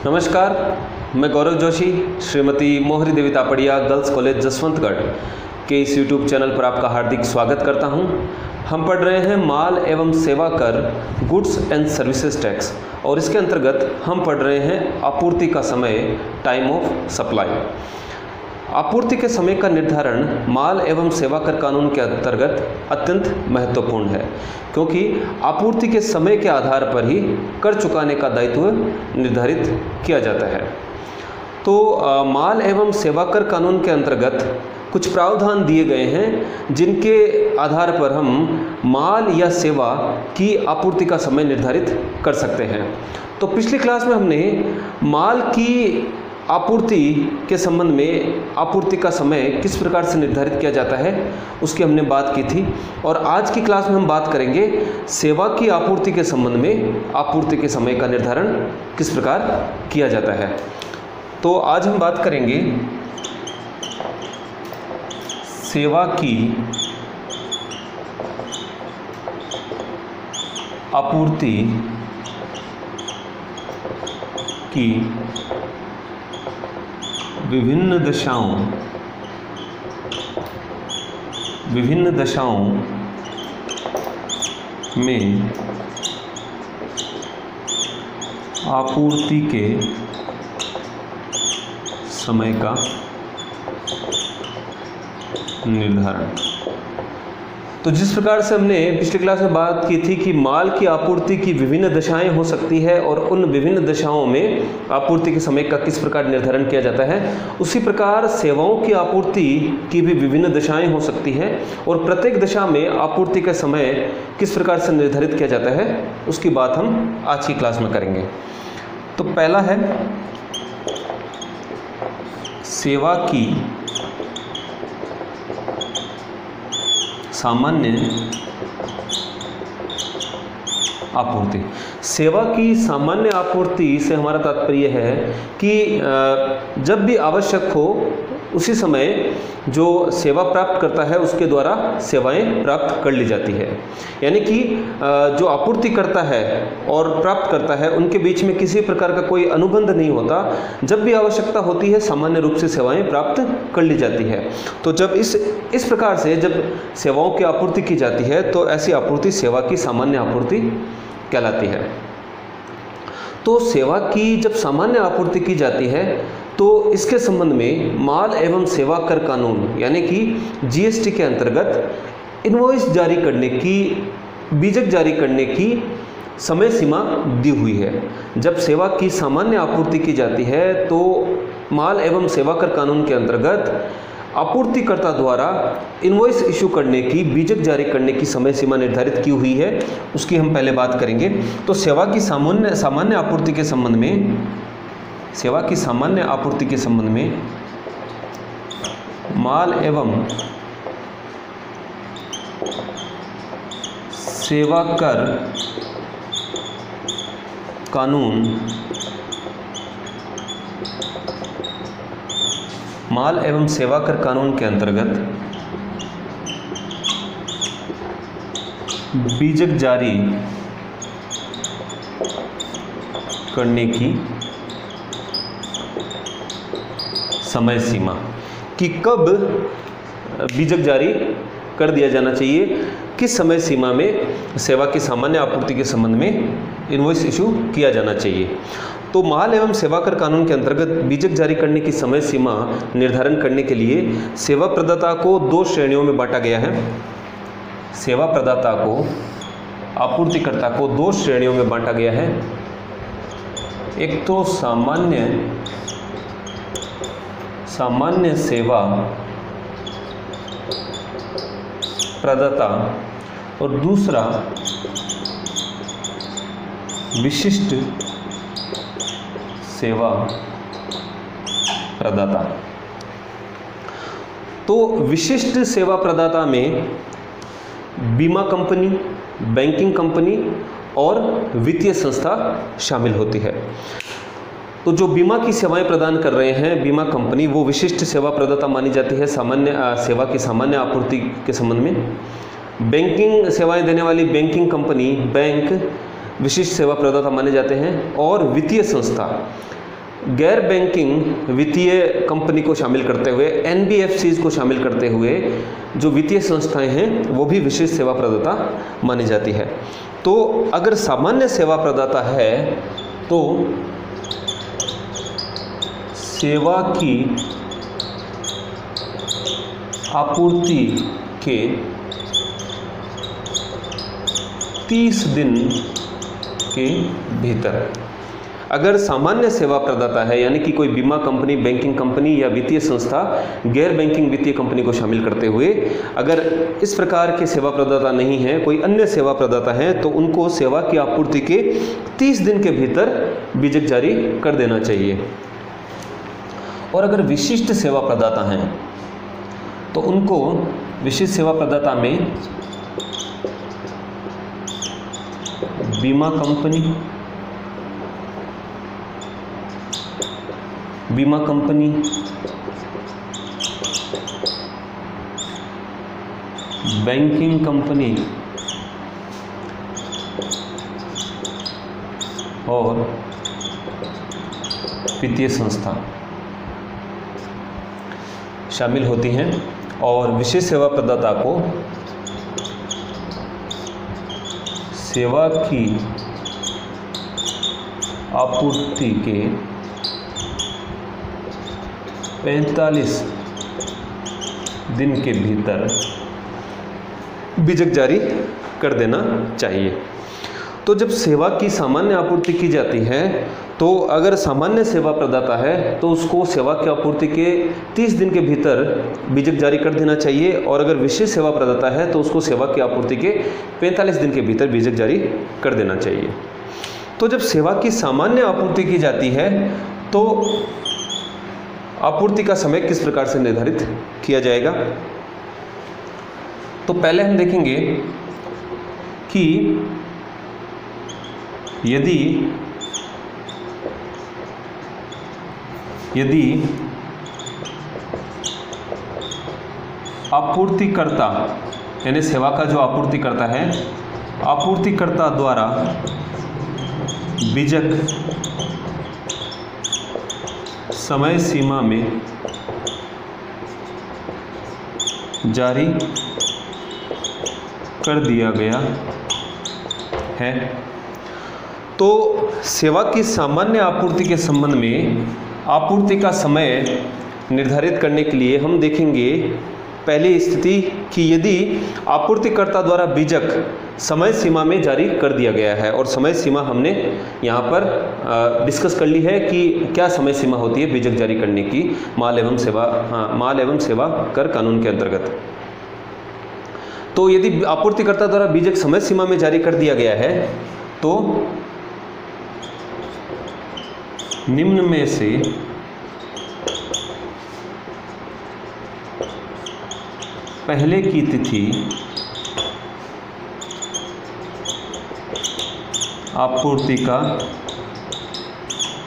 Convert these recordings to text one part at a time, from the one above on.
नमस्कार, मैं गौरव जोशी श्रीमती मोहरी देवी तापड़िया गर्ल्स कॉलेज जसवंतगढ़ के इस YouTube चैनल पर आपका हार्दिक स्वागत करता हूं। हम पढ़ रहे हैं माल एवं सेवा कर गुड्स एंड सर्विसेज टैक्स और इसके अंतर्गत हम पढ़ रहे हैं आपूर्ति का समय, टाइम ऑफ सप्लाई। आपूर्ति के समय का निर्धारण माल एवं सेवा कर कानून के अंतर्गत अत्यंत महत्वपूर्ण है, क्योंकि आपूर्ति के समय के आधार पर ही कर चुकाने का दायित्व निर्धारित किया जाता है। तो माल एवं सेवा कर कानून के अंतर्गत कुछ प्रावधान दिए गए हैं जिनके आधार पर हम माल या सेवा की आपूर्ति का समय निर्धारित कर सकते हैं। तो पिछली क्लास में हमने माल की आपूर्ति के संबंध में आपूर्ति का समय किस प्रकार से निर्धारित किया जाता है उसकी हमने बात की थी, और आज की क्लास में हम बात करेंगे सेवा की आपूर्ति के संबंध में आपूर्ति के समय का निर्धारण किस प्रकार किया जाता है। तो आज हम बात करेंगे सेवा की आपूर्ति की विभिन्न दशाओं में आपूर्ति के समय का निर्धारण। तो जिस प्रकार से हमने पिछली क्लास में बात की थी कि माल की आपूर्ति की विभिन्न दशाएं हो सकती है और उन विभिन्न दशाओं में आपूर्ति के समय का किस प्रकार निर्धारण किया जाता है, उसी प्रकार सेवाओं की आपूर्ति की भी विभिन्न दशाएं हो सकती हैं और प्रत्येक दशा में आपूर्ति का समय किस प्रकार से निर्धारित किया जाता है उसकी बात हम आज की क्लास में करेंगे। तो पहला है सेवा की सामान्य आपूर्ति। सेवा की सामान्य आपूर्ति से हमारा तात्पर्य है कि जब भी आवश्यक हो उसी समय जो सेवा प्राप्त करता है उसके द्वारा सेवाएं प्राप्त कर ली जाती है। यानी कि जो आपूर्ति करता है और प्राप्त करता है उनके बीच में किसी प्रकार का कोई अनुबंध नहीं होता। जब भी आवश्यकता होती है सामान्य रूप से सेवाएं प्राप्त कर ली जाती है। तो जब इस प्रकार से जब सेवाओं की आपूर्ति की जाती है तो ऐसी आपूर्ति सेवा की सामान्य आपूर्ति कहलाती है। तो सेवा की जब सामान्य आपूर्ति की जाती है तो इसके संबंध में माल एवं सेवा कर कानून यानी कि जीएसटी के अंतर्गत इनवॉइस जारी करने की, बीजक जारी करने की समय सीमा दी हुई है। जब सेवा की सामान्य आपूर्ति की जाती है तो माल एवं सेवा कर कानून के अंतर्गत आपूर्तिकर्ता द्वारा इनवॉइस इशू करने की, बीजक जारी करने की समय सीमा निर्धारित की हुई है, उसकी हम पहले बात करेंगे। तो सेवा की सामान्य आपूर्ति के संबंध में, सेवा की सामान्य आपूर्ति के संबंध में माल एवं सेवा कर कानून, माल एवं सेवा कर कानून के अंतर्गत बीजक जारी करने की समय सीमा कि कब बीजक जारी कर दिया जाना चाहिए, किस समय सीमा में सेवा की सामान्य आपूर्ति के संबंध में इनवॉइस इशू किया जाना चाहिए। तो माल एवं सेवा कर कानून के अंतर्गत बीजक जारी करने की समय सीमा निर्धारण करने के लिए सेवा प्रदाता को दो श्रेणियों में बांटा गया है। सेवा प्रदाता को, आपूर्तिकर्ता को दो श्रेणियों में बांटा गया है। एक तो सामान्य सेवा प्रदाता और दूसरा विशिष्ट सेवा प्रदाता। तो विशिष्ट सेवा प्रदाता में बीमा कंपनी, बैंकिंग कंपनी और वित्तीय संस्था शामिल होती है। तो जो बीमा की सेवाएं प्रदान कर रहे हैं बीमा कंपनी, वो विशिष्ट सेवा प्रदाता मानी जाती है सामान्य सेवा की सामान्य आपूर्ति के संबंध में। बैंकिंग सेवाएं देने वाली बैंकिंग कंपनी, बैंक विशिष्ट सेवा प्रदाता माने जाते हैं। और वित्तीय संस्था, गैर बैंकिंग वित्तीय कंपनी को शामिल करते हुए, एनबीएफसीज को शामिल करते हुए जो वित्तीय संस्थाएं हैं वो भी विशिष्ट सेवा प्रदाता मानी जाती है। तो अगर सामान्य सेवा प्रदाता है तो सेवा की आपूर्ति के 30 दिन के भीतर, अगर सामान्य सेवा प्रदाता है यानी कि कोई बीमा कंपनी, बैंकिंग कंपनी या वित्तीय संस्था गैर बैंकिंग वित्तीय कंपनी को शामिल करते हुए अगर इस प्रकार के सेवा प्रदाता नहीं है, कोई अन्य सेवा प्रदाता है, तो उनको सेवा की आपूर्ति के 30 दिन के भीतर बीजक जारी कर देना चाहिए। और अगर विशिष्ट सेवा प्रदाता हैं तो उनको विशिष्ट सेवा प्रदाता में बीमा कंपनी, बैंकिंग कंपनी और वित्तीय संस्था शामिल होती हैं। और विशेष सेवा प्रदाता को सेवा की आपूर्ति के 45 दिन के भीतर बीजक जारी कर देना चाहिए। तो जब सेवा की सामान्य आपूर्ति की जाती है तो अगर सामान्य सेवा प्रदाता है तो उसको सेवा की आपूर्ति के 30 दिन के भीतर बीजक जारी कर देना चाहिए, और अगर विशेष सेवा प्रदाता है तो उसको सेवा की आपूर्ति के 45 दिन के भीतर बीजक जारी कर देना चाहिए। तो जब सेवा की सामान्य आपूर्ति की जाती है तो आपूर्ति का समय किस प्रकार से निर्धारित किया जाएगा? तो पहले हम देखेंगे कि यदि आपूर्तिकर्ता यानी सेवा का जो आपूर्तिकर्ता है, आपूर्तिकर्ता द्वारा बीजक समय सीमा में जारी कर दिया गया है, तो सेवा की सामान्य आपूर्ति के संबंध में आपूर्ति का समय निर्धारित करने के लिए हम देखेंगे पहली स्थिति कि यदि आपूर्तिकर्ता द्वारा बीजक समय सीमा में जारी कर दिया गया है, और समय सीमा हमने यहाँ पर डिस्कस कर ली है कि क्या समय सीमा होती है बीजक जारी करने की माल एवं सेवा कर कानून के अंतर्गत। तो यदि आपूर्तिकर्ता द्वारा बीजक समय सीमा में जारी कर दिया गया है तो निम्न में से पहले की तिथि आपूर्ति का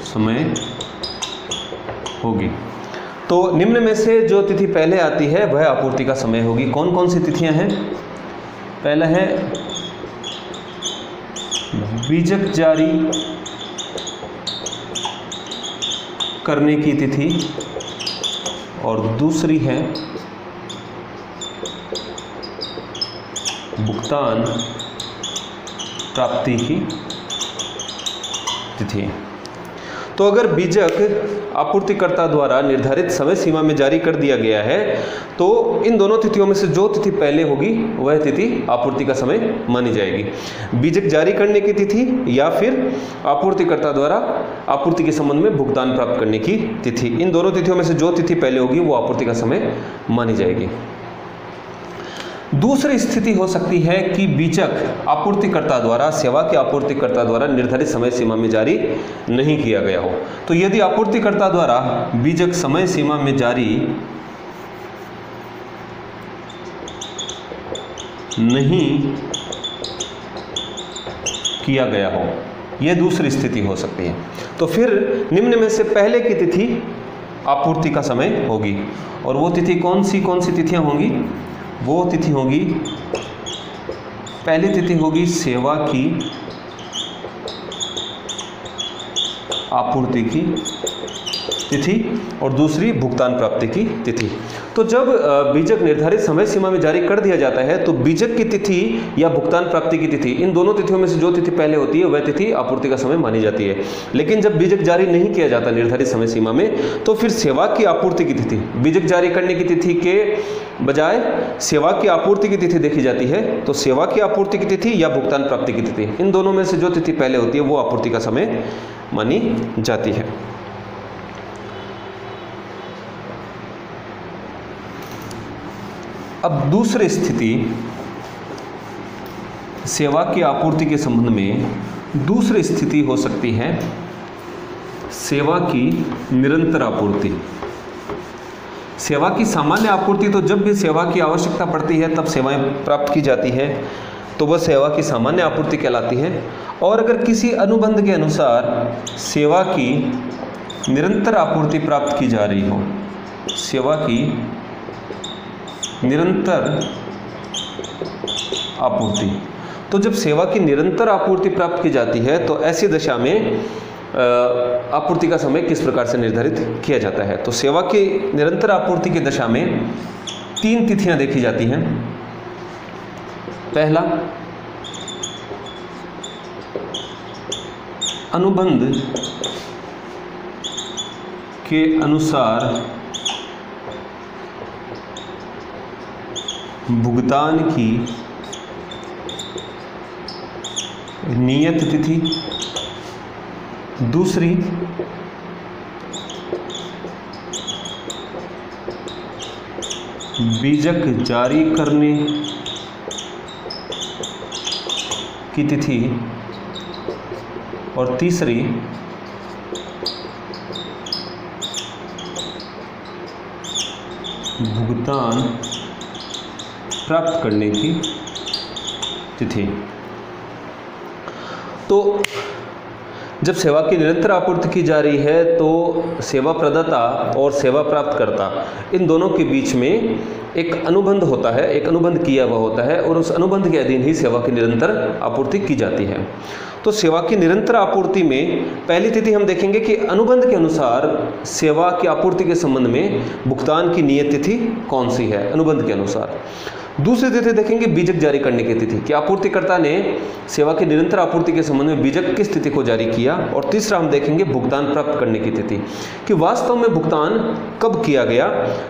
समय होगी। तो निम्न में से जो तिथि पहले आती है वह आपूर्ति का समय होगी। कौन कौन सी तिथियां हैं? पहला है बीजक जारी करने की तिथि, और दूसरी है भुगतान प्राप्ति की तिथि। तो अगर बीजक आपूर्तिकर्ता द्वारा निर्धारित समय सीमा में जारी कर दिया गया है तो इन दोनों तिथियों में से जो तिथि पहले होगी वह तिथि आपूर्ति का समय मानी जाएगी। बीजक जारी करने की तिथि या फिर आपूर्तिकर्ता द्वारा आपूर्ति के संबंध में भुगतान प्राप्त करने की तिथि, इन दोनों तिथियों में से जो तिथि पहले होगी वो आपूर्ति का समय मानी जाएगी। दूसरी स्थिति हो सकती है कि बीजक आपूर्तिकर्ता द्वारा सेवा के आपूर्तिकर्ता द्वारा निर्धारित समय सीमा में जारी नहीं किया गया हो। तो यदि आपूर्तिकर्ता द्वारा बीजक समय सीमा में जारी नहीं किया गया हो, यह दूसरी स्थिति हो सकती है। तो फिर निम्न में से पहले की तिथि आपूर्ति का समय होगी, और वो तिथि कौन सी तिथियां होंगी? वो तिथि होगी, पहली तिथि होगी सेवा की आपूर्ति की तिथि और दूसरी भुगतान प्राप्ति की तिथि। तो जब बीजक निर्धारित समय सीमा में जारी कर दिया जाता है तो बीजक की तिथि या भुगतान प्राप्ति की तिथि, इन दोनों तिथियों में से जो तिथि पहले होती है वह तिथि आपूर्ति का समय मानी जाती है। लेकिन जब बीजक जारी नहीं किया जाता निर्धारित समय सीमा में तो फिर सेवा की आपूर्ति की तिथि, बीजक जारी करने की तिथि के बजाय सेवा की आपूर्ति की तिथि देखी जाती है। तो सेवा की आपूर्ति की तिथि या भुगतान प्राप्ति की तिथि, इन दोनों में से जो तिथि पहले होती है वो आपूर्ति का समय मानी जाती है। अब दूसरी स्थिति सेवा की आपूर्ति के संबंध में, दूसरी स्थिति हो सकती है सेवा की निरंतर आपूर्ति। सेवा की सामान्य आपूर्ति, तो जब भी सेवा की आवश्यकता पड़ती है तब सेवाएं प्राप्त की जाती है, तो वह सेवा की सामान्य आपूर्ति कहलाती है। और अगर किसी अनुबंध के अनुसार सेवा की निरंतर आपूर्ति प्राप्त की जा रही हो, सेवा की निरंतर आपूर्ति, तो जब सेवा की निरंतर आपूर्ति प्राप्त की जाती है तो ऐसी दशा में आपूर्ति का समय किस प्रकार से निर्धारित किया जाता है। तो सेवा की निरंतर आपूर्ति की दशा में 3 तिथियां देखी जाती हैं। पहला, अनुबंध के अनुसार भुगतान की नियत तिथि। दूसरी, बीजक जारी करने की तिथि। और तीसरी, भुगतान प्राप्त करने की तिथि। तो जब सेवा की निरंतर आपूर्ति की जा रही है तो सेवा प्रदाता और सेवा प्राप्तकर्ता, इन दोनों के बीच में एक अनुबंध होता है, एक अनुबंध किया हुआ होता है और उस अनुबंध के अधीन ही सेवा की निरंतर आपूर्ति की जाती है। तो सेवा की निरंतर आपूर्ति में पहली तिथि हम देखेंगे कि अनुबंध के अनुसार सेवा की आपूर्ति के संबंध में भुगतान की नियत तिथि कौन सी है, अनुबंध के अनुसार। दूसरी तिथि देखेंगे बीजक जारी करने की तिथि, कि आपूर्तिकर्ता ने सेवा की निरंतर आपूर्ति के संबंध में बीजक किस तिथि को जारी किया। और तीसरा हम देखेंगे भुगतान प्राप्त करने की तिथि, कि वास्तव में भुगतान कब किया गया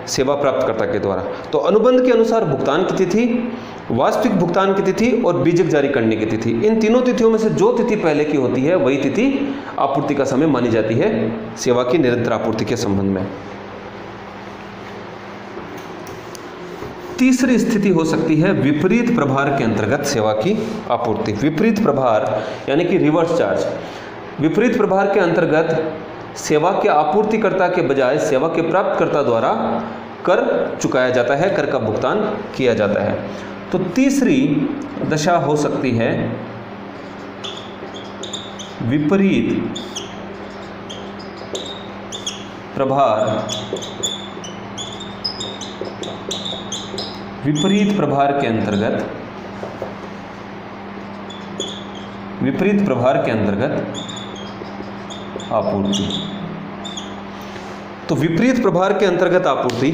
सेवा प्राप्तकर्ता के द्वारा। तो अनुबंध के अनुसार भुगतान की तिथि, वास्तविक भुगतान की तिथि और बीजक जारी करने की तिथि, इन तीनों तिथियों में से जो तिथि पहले की होती है वही तिथि आपूर्ति का समय मानी जाती है सेवा की निरंतर आपूर्ति के संबंध में। तीसरी स्थिति हो सकती है विपरीत प्रभार के अंतर्गत सेवा की आपूर्ति। विपरीत प्रभार यानी कि रिवर्स चार्ज। विपरीत प्रभार के अंतर्गत सेवा के आपूर्तिकर्ता के बजाय सेवा के प्राप्तकर्ता द्वारा कर चुकाया जाता है, कर का भुगतान किया जाता है। तो तीसरी दशा हो सकती है विपरीत प्रभार। विपरीत प्रभार के अंतर्गत, विपरीत प्रभार के अंतर्गत आपूर्ति। तो विपरीत प्रभार के अंतर्गत आपूर्ति,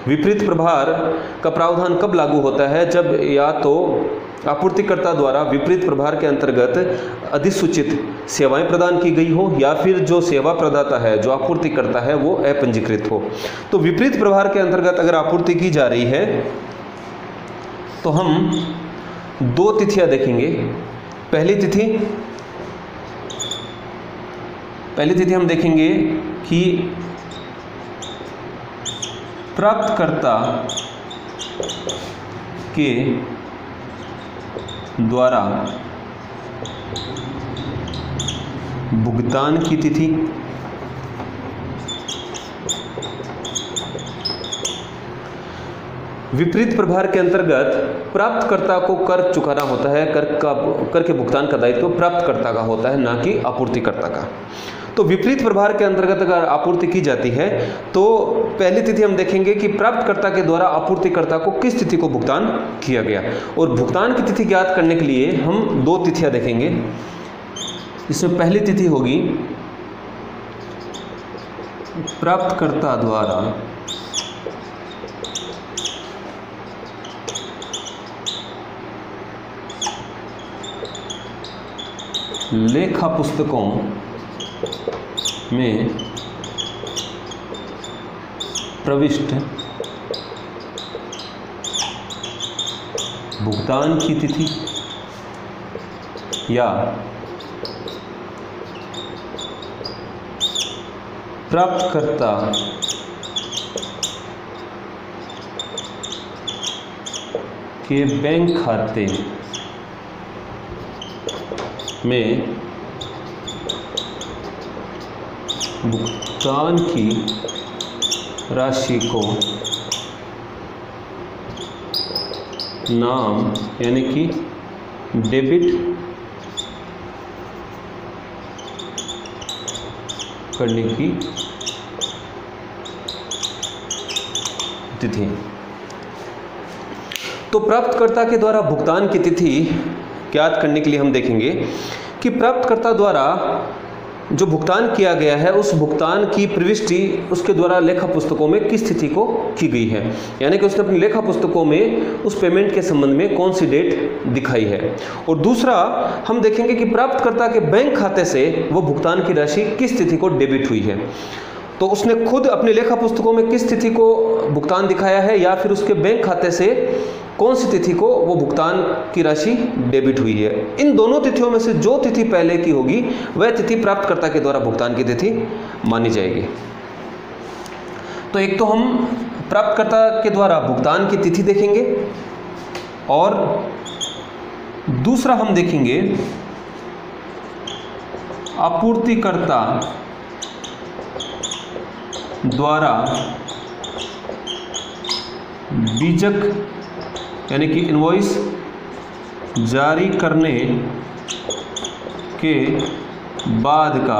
विपरीत प्रभार का प्रावधान कब लागू होता है, जब या तो आपूर्तिकर्ता द्वारा विपरीत प्रभार के अंतर्गत अधिसूचित सेवाएं प्रदान की गई हो या फिर जो सेवा प्रदाता है, जो आपूर्ति करता है, वो अपंजीकृत हो। तो विपरीत प्रभार के अंतर्गत अगर आपूर्ति की जा रही है तो हम 2 तिथियां देखेंगे। पहली तिथि हम देखेंगे कि प्राप्तकर्ता के द्वारा भुगतान की तिथि। विपरीत प्रभार के अंतर्गत प्राप्तकर्ता को कर चुकाना होता है, कर के भुगतान का दायित्व प्राप्तकर्ता का होता है, ना कि आपूर्तिकर्ता का। तो विपरीत प्रभार के अंतर्गत अगर आपूर्ति की जाती है तो पहली तिथि हम देखेंगे कि प्राप्तकर्ता के द्वारा आपूर्तिकर्ता को किस तिथि को भुगतान किया गया। और भुगतान की तिथि ज्ञात करने के लिए हम 2 तिथियां देखेंगे। इसमें पहली तिथि होगी प्राप्तकर्ता द्वारा लेखा पुस्तकों में प्रविष्ट भुगतान की तिथि या प्राप्तकर्ता के बैंक खाते में भुगतान की राशि को नाम यानी कि डेबिट करने की तिथि। तो प्राप्तकर्ता के द्वारा भुगतान की तिथि ज्ञात करने के लिए हम देखेंगे कि प्राप्तकर्ता द्वारा जो भुगतान किया गया है उस भुगतान की प्रविष्टि उसके द्वारा लेखा पुस्तकों में किस तिथि को की गई है, यानी कि उसने अपनी लेखा पुस्तकों में उस पेमेंट के संबंध में कौन सी डेट दिखाई है। और दूसरा हम देखेंगे कि प्राप्तकर्ता के बैंक खाते से वो भुगतान की राशि किस तिथि को डेबिट हुई है। तो उसने खुद अपनी लेखा पुस्तकों में किस तिथि को भुगतान दिखाया है या फिर उसके बैंक खाते से कौन सी तिथि को वो भुगतान की राशि डेबिट हुई है। इन दोनों तिथियों में से जो तिथि पहले की होगी वह तिथि प्राप्तकर्ता के द्वारा भुगतान की तिथि मानी जाएगी। तो एक तो हम प्राप्तकर्ता के द्वारा भुगतान की तिथि देखेंगे और दूसरा हम देखेंगे आपूर्तिकर्ता द्वारा बीजक यानी कि इनवॉइस जारी करने के बाद का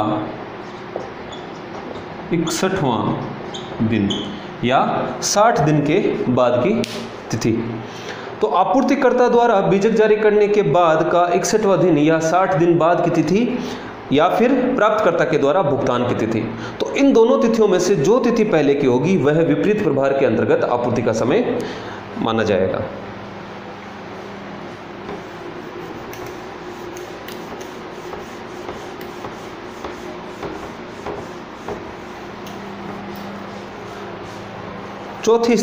61वां दिन या 60 दिन के बाद की तिथि। तो आपूर्तिकर्ता द्वारा बीजक जारी करने के बाद का 61वां दिन या 60 दिन बाद की तिथि या फिर प्राप्तकर्ता के द्वारा भुगतान की तिथि। तो इन दोनों तिथियों में से जो तिथि पहले की होगी वह विपरीत प्रभार के अंतर्गत आपूर्ति का समय माना जाएगा। चौथी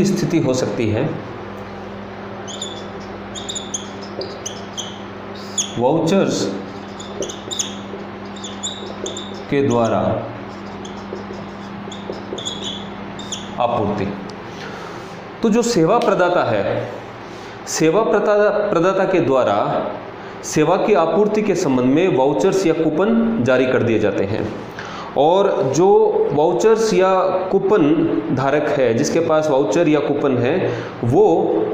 स्थिति हो सकती है वाउचर्स के द्वारा आपूर्ति। तो जो सेवा प्रदाता है, सेवा प्रदाता के द्वारा सेवा की आपूर्ति के संबंध में वाउचर्स या कूपन जारी कर दिए जाते हैं और जो वाउचर्स या कूपन धारक है, जिसके पास वाउचर या कूपन है, वो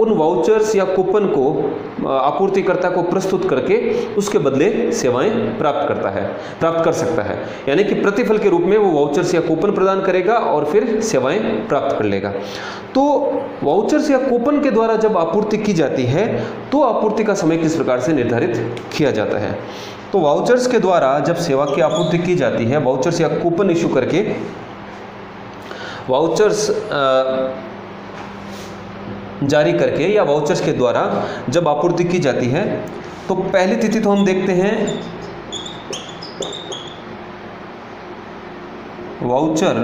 उन वाउचर्स या कूपन को आपूर्तिकर्ता को प्रस्तुत करके उसके बदले सेवाएं प्राप्त कर सकता है। यानी कि प्रतिफल के रूप में वो वाउचर्स या कूपन प्रदान करेगा और फिर सेवाएं प्राप्त कर लेगा। तो वाउचर्स या कूपन के द्वारा जब आपूर्ति की जाती है तो आपूर्ति का समय किस प्रकार से निर्धारित किया जाता है। तो वाउचर्स के द्वारा जब सेवा की आपूर्ति की जाती है, वाउचर्स या कूपन इशू करके वाउचर्स जारी करके या वाउचर्स के द्वारा जब आपूर्ति की जाती है तो पहली तिथि तो हम देखते हैं वाउचर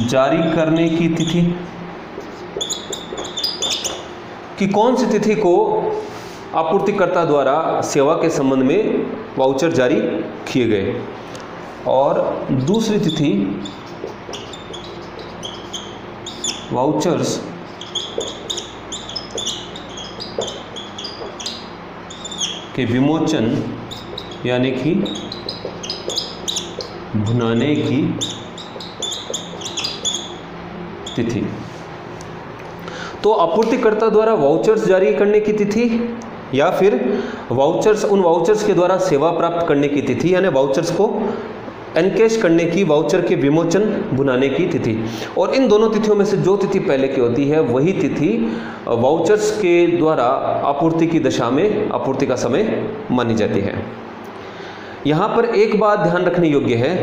जारी करने की तिथि कि कौन सी तिथि को आपूर्तिकर्ता द्वारा सेवा के संबंध में वाउचर जारी किए गए, और दूसरी तिथि वाउचर्स के विमोचन यानी कि भुनाने की तिथि। तो आपूर्तिकर्ता द्वारा वाउचर्स जारी करने की तिथि या फिर उन वाउचर्स के द्वारा सेवा प्राप्त करने की तिथि, यानी वाउचर्स को एनकैश करने की, वाउचर के विमोचन भुनाने की तिथि। और इन दोनों तिथियों में से जो तिथि पहले की होती है वही तिथि वाउचर्स के द्वारा आपूर्ति की दशा में आपूर्ति का समय मानी जाती है। यहाँ पर एक बात ध्यान रखने योग्य है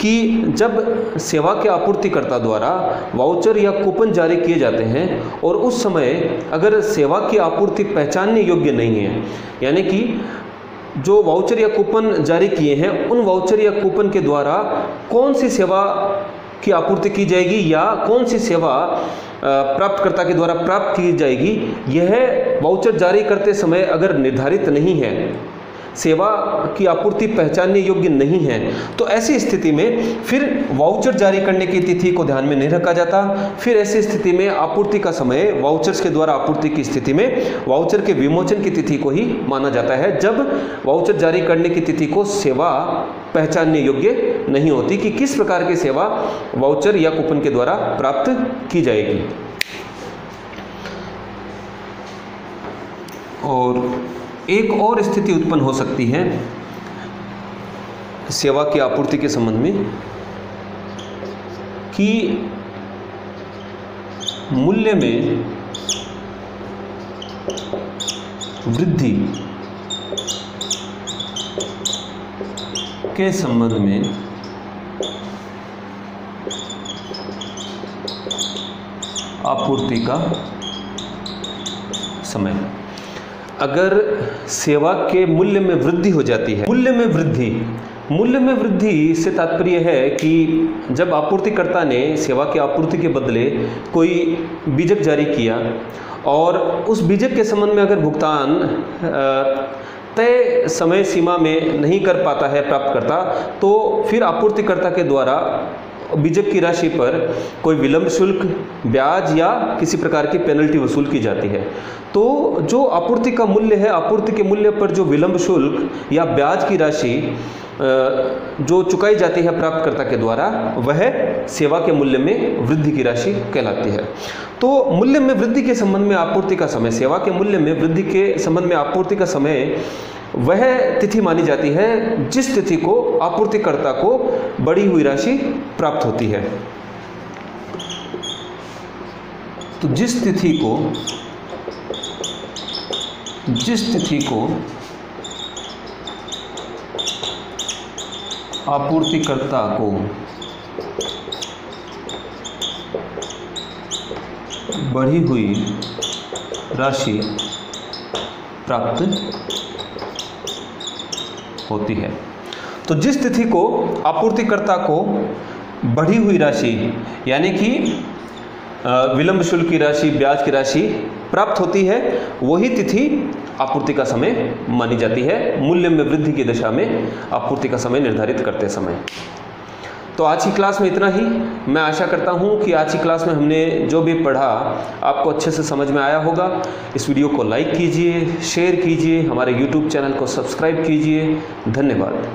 कि जब सेवा के आपूर्तिकर्ता द्वारा वाउचर या कूपन जारी किए जाते हैं और उस समय अगर सेवा की आपूर्ति पहचानने योग्य नहीं है, यानी कि जो वाउचर या कूपन जारी किए हैं उन वाउचर या कूपन के द्वारा कौन सी सेवा की आपूर्ति की जाएगी या कौन सी सेवा प्राप्तकर्ता के द्वारा प्राप्त की जाएगी, यह वाउचर जारी करते समय अगर निर्धारित नहीं है, सेवा की आपूर्ति पहचानने योग्य नहीं है, तो ऐसी स्थिति में फिर वाउचर जारी करने की तिथि को ध्यान में नहीं रखा जाता। फिर ऐसी स्थिति में आपूर्ति का समय वाउचर्स के द्वारा आपूर्ति की स्थिति में वाउचर के विमोचन की तिथि को ही माना जाता है, जब वाउचर जारी करने की तिथि को सेवा पहचानने योग्य नहीं होती कि किस प्रकार की सेवा वाउचर या कूपन के द्वारा प्राप्त की जाएगी। और एक और स्थिति उत्पन्न हो सकती है सेवा की आपूर्ति के संबंध में कि मूल्य में वृद्धि के संबंध में आपूर्ति का समय, अगर सेवा के मूल्य में वृद्धि हो जाती है, मूल्य में वृद्धि से तात्पर्य है कि जब आपूर्तिकर्ता ने सेवा की आपूर्ति के बदले कोई बीजक जारी किया और उस बीजक के संबंध में अगर भुगतान तय समय सीमा में नहीं कर पाता है प्राप्तकर्ता, तो फिर आपूर्तिकर्ता के द्वारा बीजक की राशि पर कोई विलंब शुल्क, ब्याज या किसी प्रकार की पेनल्टी वसूल की जाती है। तो जो आपूर्ति का मूल्य है, आपूर्ति के मूल्य पर जो विलंब शुल्क या ब्याज की राशि जो चुकाई जाती है प्राप्तकर्ता के द्वारा, वह सेवा के मूल्य में वृद्धि की राशि कहलाती है। तो मूल्य में वृद्धि के संबंध में आपूर्ति का समय, सेवा के मूल्य में वृद्धि के संबंध में आपूर्ति का समय वह तिथि मानी जाती है जिस तिथि को आपूर्तिकर्ता को बढ़ी हुई राशि प्राप्त होती है। तो जिस तिथि को आपूर्तिकर्ता को बढ़ी हुई राशि प्राप्त होती है, तो जिस तिथि को आपूर्तिकर्ता को बढ़ी हुई राशि यानी कि विलंब शुल्क की राशि, ब्याज की राशि प्राप्त होती है, वही तिथि आपूर्ति का समय मानी जाती है, मूल्य में वृद्धि की दशा में आपूर्ति का समय निर्धारित करते समय। तो आज की क्लास में इतना ही। मैं आशा करता हूं कि आज की क्लास में हमने जो भी पढ़ा आपको अच्छे से समझ में आया होगा। इस वीडियो को लाइक कीजिए, शेयर कीजिए, हमारे YouTube चैनल को सब्सक्राइब कीजिए। धन्यवाद।